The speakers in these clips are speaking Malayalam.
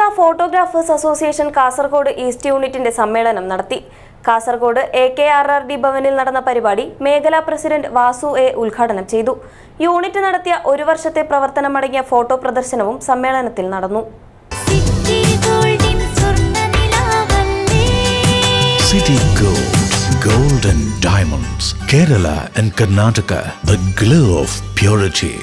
Kerala photographers association Kasaragod east യൂണിറ്റിന്റെ സമ്മേളനം നടത്തി. കാസർഗോഡ് AKRRD ഭവനിൽ നടന്ന പരിപാടി മേഖലാ പ്രസിഡന്റ് വാസു എ ഉദ്ഘാടനം ചെയ്തു. യൂണിറ്റ് നടത്തിയ ഒരു വർഷത്തെ പ്രവർത്തനമടങ്ങിയ ഫോട്ടോ പ്രദർശനവും സമ്മേളനത്തിൽ നടന്നു. City Gold and Diamonds, Kerala and Karnataka, the glow of purity.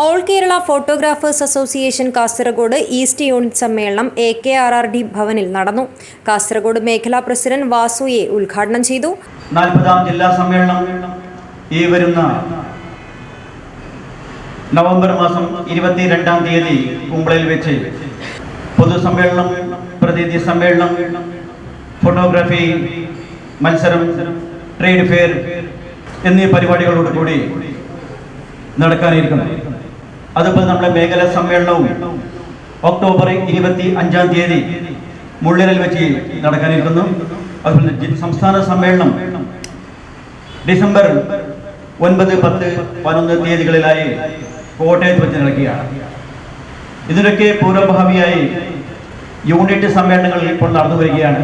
All Kerala photographers association Kasaragod east unit സമ്മേളനം AKRRD ഭവനിൽ നടന്നു. കാസർഗോഡ് മേഖലാ പ്രസിഡന്റ് വാസു എ ഉദ്ഘാടനം ചെയ്തു. 40ാം ജില്ലാ സമ്മേളനം ഈ വരുന്ന നവംബർ മാസം 22-ാം തീയതി കുമ്പളയിൽ വെച്ച് പൊതുസമ്മേളനം, പ്രതിനിധി സമ്മേളനം, ഫോട്ടോഗ്രാഫി മത്സരം, ട്രേഡ് ഫെയർ എന്നീ പരിപാടികളോടുകൂടി നടക്കാനിരിക്കുന്നു. അതുപോലെ നമ്മുടെ മേഖലാ സമ്മേളനവും ഒക്ടോബർ 25-ാം തീയതി മുള്ളിലിൽ വെച്ച് നടക്കാനിരിക്കുന്നു. അതുപോലെ സംസ്ഥാന സമ്മേളനം ഡിസംബർ 9, 10, 11 തീയതികളിലായി കോട്ടയത്ത് വെച്ച് നടക്കുകയാണ്. ഇതിനൊക്കെ പൂർവഭാവിയായി യൂണിറ്റ് സമ്മേളനങ്ങൾ ഇപ്പോൾ നടന്നു വരികയാണ്.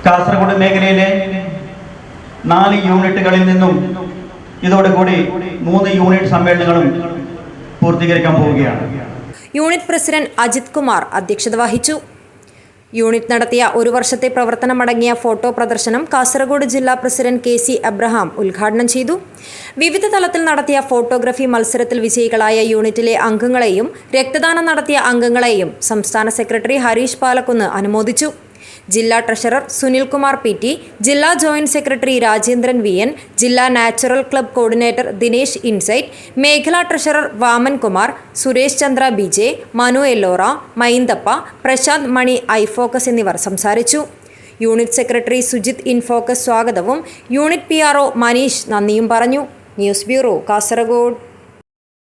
കാസർഗോഡ് മേഖലയിലെ 4 യൂണിറ്റുകളിൽ നിന്നും ഇതോടുകൂടി 3 യൂണിറ്റ് സമ്മേളനങ്ങളും പൂർത്തീകരിക്കാൻ പോവുകയാണ്. യൂണിറ്റ് പ്രസിഡന്റ് അജിത് കുമാർ അധ്യക്ഷത വഹിച്ചു. യൂണിറ്റ് നടത്തിയ ഒരു വർഷത്തെ പ്രവർത്തനമടങ്ങിയ ഫോട്ടോ പ്രദർശനം കാസർഗോഡ് ജില്ലാ പ്രസിഡന്റ് KC അബ്രഹാം ഉദ്ഘാടനം ചെയ്തു. വിവിധ തലത്തിൽ നടത്തിയ ഫോട്ടോഗ്രാഫി മത്സരത്തിൽ വിജയികളായ യൂണിറ്റിലെ അംഗങ്ങളെയും രക്തദാനം നടത്തിയ അംഗങ്ങളെയും സംസ്ഥാന സെക്രട്ടറി ഹരീഷ് പാലക്കുന്ന് അനുമോദിച്ചു. ജില്ലാ ട്രഷറർ സുനിൽകുമാർ PT, ജില്ലാ ജോയിന്റ് സെക്രട്ടറി രാജേന്ദ്രൻ VN, ജില്ലാ natural club coordinator Dinesh insight, മേഖലാ ട്രഷറർ വാമൻ കുമാർ, സുരേഷ് ചന്ദ്ര BJ, മനു എല്ലോറ, മൈന്തപ്പ, പ്രശാന്ത് മണി iFocus എന്നിവർ സംസാരിച്ചു. യൂണിറ്റ് സെക്രട്ടറി സുജിത് ഇൻഫോക്കസ് സ്വാഗതവും യൂണിറ്റ് PRO മനീഷ് നന്ദിയും പറഞ്ഞു. News bureau, Kasaragod.